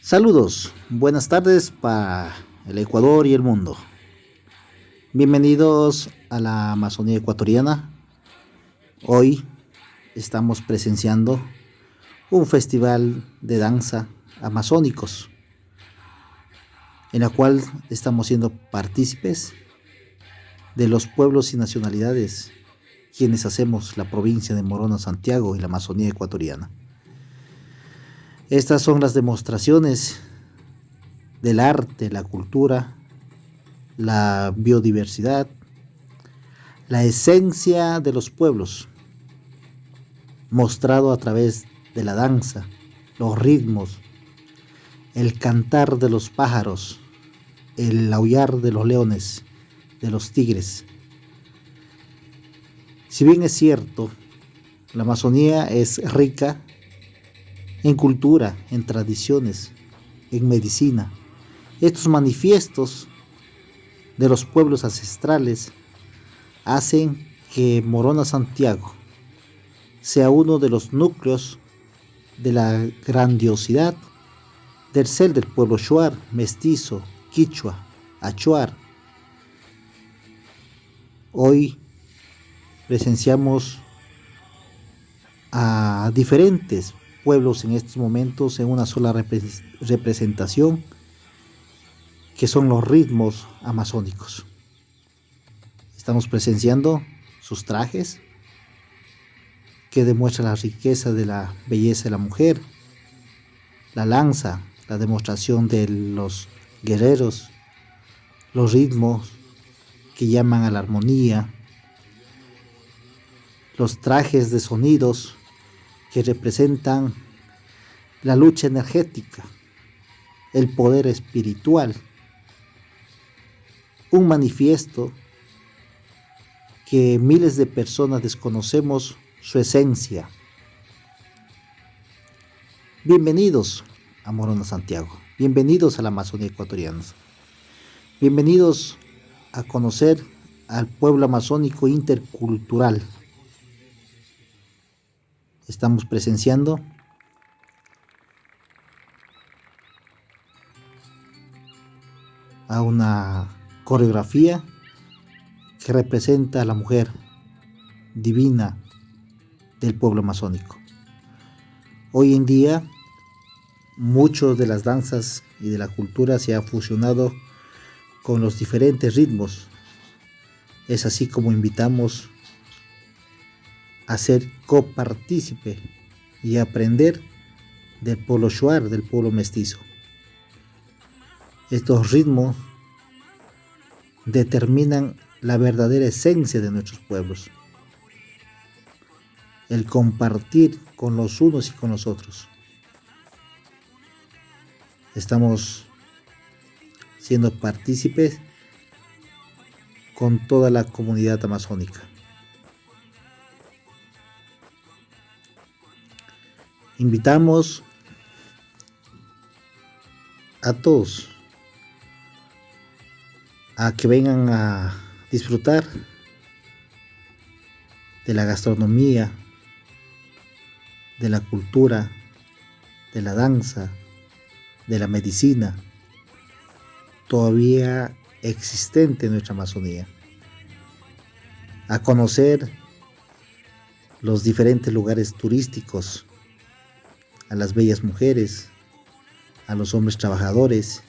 Saludos, buenas tardes para el Ecuador y el mundo. Bienvenidos a la Amazonía ecuatoriana. Hoy estamos presenciando un festival de danza amazónicos, en la cual estamos siendo partícipes de los pueblos y nacionalidades quienes hacemos la provincia de Morona, Santiago y la Amazonía ecuatoriana. Estas son las demostraciones del arte, la cultura, la biodiversidad, la esencia de los pueblos, mostrado a través de la danza, los ritmos, el cantar de los pájaros, el aullar de los leones, de los tigres. Si bien es cierto, la Amazonía es rica en cultura, en tradiciones, en medicina, estos manifiestos de los pueblos ancestrales hacen que Morona Santiago sea uno de los núcleos de la grandiosidad del ser del pueblo shuar, mestizo, quichua, achuar. Hoy presenciamos a diferentes pueblos en estos momentos en una sola representación, que son los ritmos amazónicos. Estamos presenciando sus trajes, que demuestran la riqueza de la belleza de la mujer, la lanza, la demostración de los guerreros, los ritmos que llaman a la armonía, los trajes de sonidos que representan la lucha energética, el poder espiritual, un manifiesto que miles de personas desconocemos su esencia. Bienvenidos a Morona Santiago, bienvenidos a la Amazonía ecuatoriana, bienvenidos a conocer al pueblo amazónico intercultural. Estamos presenciando a una coreografía que representa a la mujer divina del pueblo amazónico. Hoy en día, muchas de las danzas y de la cultura se ha fusionado con los diferentes ritmos. Es así como invitamos a ser copartícipe y aprender del pueblo shuar, del pueblo mestizo. Estos ritmos determinan la verdadera esencia de nuestros pueblos, el compartir con los unos y con los otros. Estamos siendo partícipes con toda la comunidad amazónica. Invitamos a todos a que vengan a disfrutar de la gastronomía, de la cultura, de la danza, de la medicina todavía existente en nuestra Amazonía, a conocer los diferentes lugares turísticos, a las bellas mujeres, a los hombres trabajadores,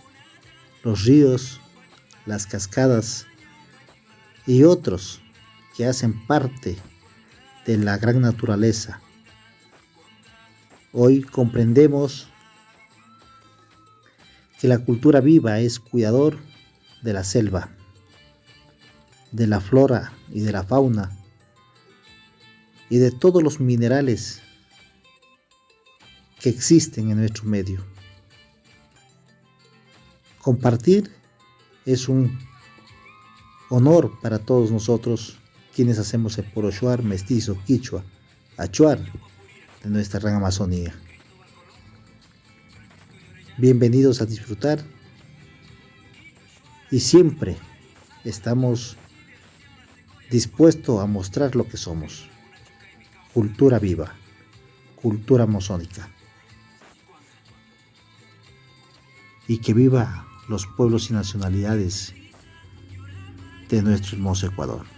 los ríos, las cascadas y otros que hacen parte de la gran naturaleza. Hoy comprendemos que la cultura viva es cuidador de la selva, de la flora y de la fauna y de todos los minerales que existen en nuestro medio. Compartir es un honor para todos nosotros quienes hacemos el pueblo shuar, mestizo, quichua, achuar de nuestra gran Amazonía. Bienvenidos a disfrutar y siempre estamos dispuestos a mostrar lo que somos: cultura viva, cultura amazónica. y que viva los pueblos y nacionalidades de nuestro hermoso Ecuador.